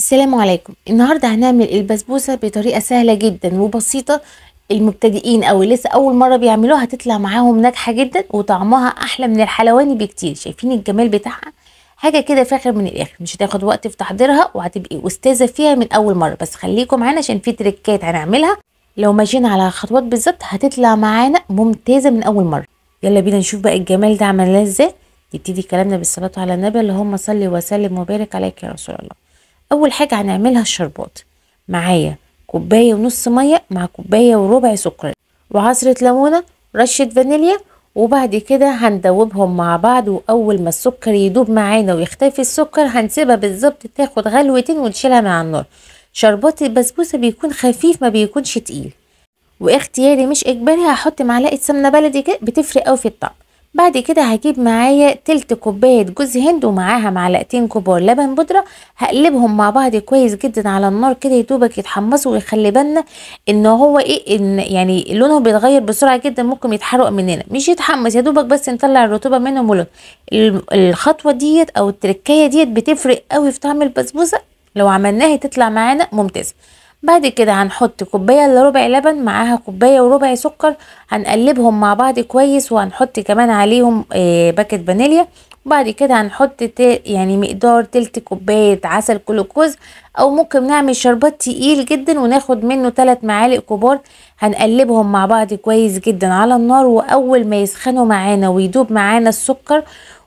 السلام عليكم. النهارده هنعمل البسبوسه بطريقه سهله جدا وبسيطه. المبتدئين او اللي لسه اول مره بيعملوها هتطلع معاهم ناجحه جدا وطعمها احلى من الحلواني بكتير. شايفين الجمال بتاعها؟ حاجه كده فاخر من الاخر، مش هتاخد وقت في تحضيرها وهتبقي استاذه فيها من اول مره. بس خليكم معانا عشان في تريكات هنعملها لو ماشيين على خطوات بالظبط هتطلع معانا ممتازه من اول مره. يلا بينا نشوف بقى الجمال ده عملناه ازاي. نبتدي كلامنا بالصلاه على النبي، اللهم صل وسلم وبارك عليك يا رسول الله. اول حاجه هنعملها الشربات. معايا كوبايه ونص ميه مع كوبايه وربع سكر وعصره ليمونه رشه فانيليا، وبعد كده هندوبهم مع بعض. واول ما السكر يدوب معانا ويختفي السكر هنسيبها بالظبط تاخد غلوتين ونشيلها من على النار. شربات البسبوسه بيكون خفيف ما بيكونش تقيل، واختياري مش اجباري. هحط معلقه سمنه بلدي كده بتفرق قوي في الطعم. بعد كده هجيب معايا تلت كوبايه جوز هند ومعاها معلقتين كبار لبن بودره. هقلبهم مع بعض كويس جدا على النار كده يدوبك يتحمصوا. ويخلي بالنا ان هو ان يعني لونه بيتغير بسرعه جدا، ممكن يتحرق مننا. مش يتحمص، يا دوبك بس نطلع الرطوبه منهم ولون. الخطوه ديت او التركايه ديت بتفرق قوي في طعم البسبوسه. لو عملناها تطلع معانا ممتازه. بعد كده هنحط كوبايه الا ربع لبن معاها كوبايه وربع سكر. هنقلبهم مع بعض كويس وهنحط كمان عليهم باكت فانيليا. وبعد كده هنحط يعني مقدار تلت كوبايه عسل جلوكوز، او ممكن نعمل شربات تقيل جدا وناخد منه 3 معالق كبار. هنقلبهم مع بعض كويس جدا على النار، واول ما يسخنوا معانا ويدوب معانا السكر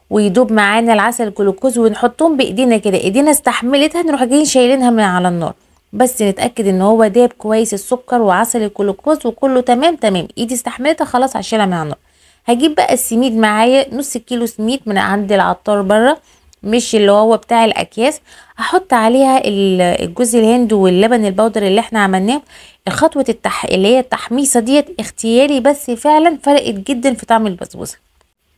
ويدوب معانا العسل الجلوكوز ونحطهم بايدينا كده، ايدينا استحملتها نروح جايين شايلينها من على النار. بس نتاكد ان هو داب كويس السكر وعسل الجلوكوز وكله تمام تمام، ايدي استحملتها خلاص هشيلها من على النار. هجيب بقى السميد معايا نص كيلو سميد من عند العطار بره، مش اللي هو بتاع الاكياس. هحط عليها الجوز الهند واللبن البودر اللي احنا عملناه. خطوه اللي هي التحميصه ديت اختياري، بس فعلا فرقت جدا في طعم البسبوسه.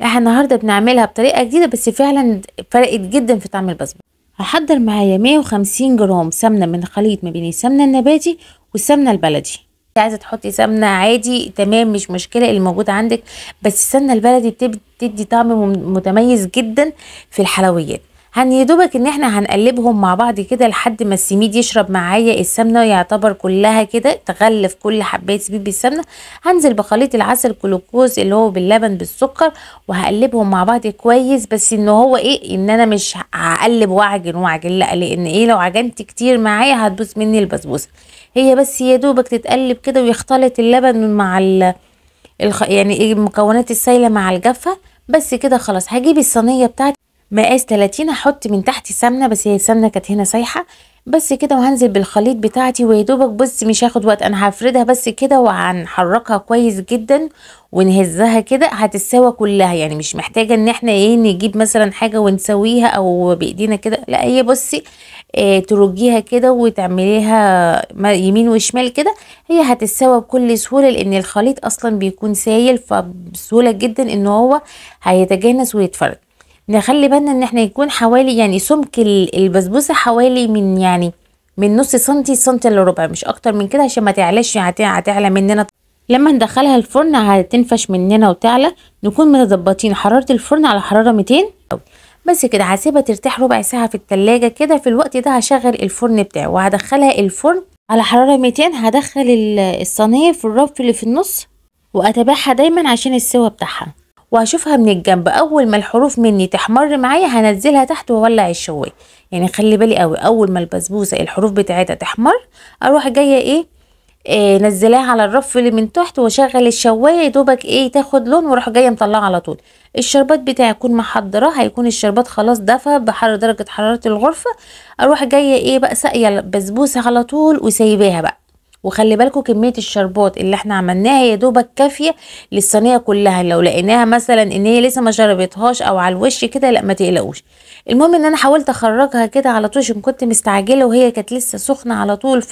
احنا النهارده بنعملها بطريقه جديده بس فعلا فرقت جدا في طعم البسبوسه. هحضر معايا 150 جرام سمنه من خليط ما بين السمنه النباتي والسمنه البلدي. عايزه تحطي سمنه عادي تمام مش مشكله اللي موجود عندك، بس السمنه البلدي بتدي طعم متميز جدا في الحلويات. يدوبك ان احنا هنقلبهم مع بعض كده لحد ما السميد يشرب معايا السمنه يعتبر كلها كده تغلف كل حبايه سميد بالسمنه. هنزل بخليط العسل جلوكوز اللي هو باللبن بالسكر وهقلبهم مع بعض كويس. بس ان هو ان انا مش هقلب واعجن لا، لان لو عجنت كتير معايا هتبوظ مني البسبوسه. هي بس يا دوبك تتقلب كده ويختلط اللبن مع يعني المكونات السايله مع الجافه. بس كده خلاص. هجيب الصينيه بتاعتي مقاس 30، هحط من تحت سمنه بس هي السمنه كانت هنا سايحه. بس كده وهنزل بالخليط بتاعتي ويا دوبك بص مش هاخد وقت، انا هفردها بس كده وهنحركها كويس جدا ونهزها كده هتتساوى كلها. يعني مش محتاجه ان احنا نجيب مثلا حاجه ونسويها او بايدينا كده، لا هي بصي ترجيها كده وتعمليها يمين وشمال كده هي هتتساوى بكل سهوله، لان الخليط اصلا بيكون سايل فبسهوله جدا ان هو هيتجانس ويتفرد. نخلي بالنا ان احنا يكون حوالي يعني سمك البسبوسه حوالي من نص سنتي سنتي الا ربع، مش اكتر من كده عشان ما تعلاش. هتعلى مننا لما ندخلها الفرن، هتنفش مننا وتعلى. نكون مظبطين حراره الفرن على حراره 200. بس كده هسيبها ترتاح ربع ساعه في التلاجة كده. في الوقت ده هشغل الفرن بتاعي وهدخلها الفرن على حراره 200. هدخل الصينيه في الرف اللي في النص واتابعها دايما عشان السوا بتاعها، وهشوفها من الجنب. اول ما الحروف مني تحمر معايا هنزلها تحت واولع الشوايه. يعني خلي بالي قوي، اول ما البسبوسه الحروف بتاعتها تحمر اروح جايه نزلها على الرف اللي من تحت واشغل الشوايه يا دوبك تاخد لون واروح جايه مطلعها على طول. الشربات بتاعي اكون محضراه، هيكون الشربات خلاص دفى درجه حراره الغرفه. اروح جايه بقى ساقيه البسبوسه على طول وسايباها بقى. وخلي بالكم كميه الشربات اللي احنا عملناها يا دوبك كافيه للصينيه كلها. لو لقيناها مثلا ان هي لسه ما شربتهاش او على الوش كده لا ما تقلقوش. المهم ان انا حاولت اخرجها كده على طول عشان كنت مستعجله وهي كانت لسه سخنه على طول.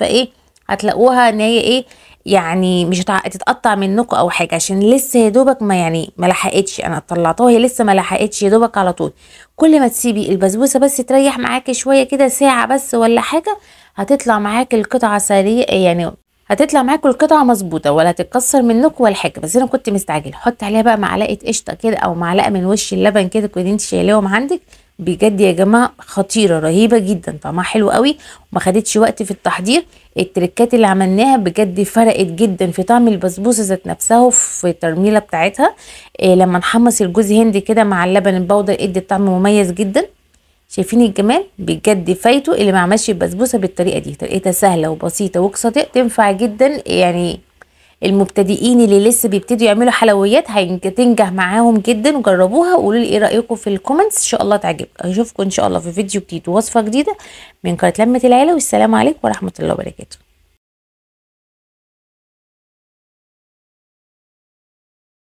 هتلاقوها ان هي يعني مش هتتقطع منكم او حاجه عشان لسه يا دوبك ما لحقتش. انا طلعتها هي لسه ما لحقتش يا دوبك على طول. كل ما تسيبي البسبوسه بس تريح معاكي شويه كده ساعه بس ولا حاجه هتطلع معاكي القطعه سريع يعني هتطلع معاكم القطعه مظبوطه ولا هتتكسر منكم ولا حاجه. بس انا كنت مستعجله. حط عليها بقى معلقه قشطه كده او معلقه من وش اللبن كده كنت انت شايلاهم عندك بجد يا جماعه خطيره رهيبه جدا، طعمها حلو قوي وما خدتش وقت في التحضير. التركات اللي عملناها بجد فرقت جدا في طعم البسبوسه ذات نفسها وفي الترميله بتاعتها. لما نحمص الجوز هند كده مع اللبن البودر ادي طعم مميز جدا. شايفين الجمال؟ بجد فايته اللي ما عملش البسبوسه بالطريقه دي، طريقتها سهله وبسيطه واقتصاديه، تنفع جدا يعني المبتدئين اللي لسه بيبتدوا يعملوا حلويات هتنجح معاهم جدا. وجربوها وقولوا لي ايه رايكم في الكومنتس، ان شاء الله تعجبكم. اشوفكم ان شاء الله في فيديو جديد ووصفه جديده من قناه لمة العيله، والسلام عليكم ورحمه الله وبركاته.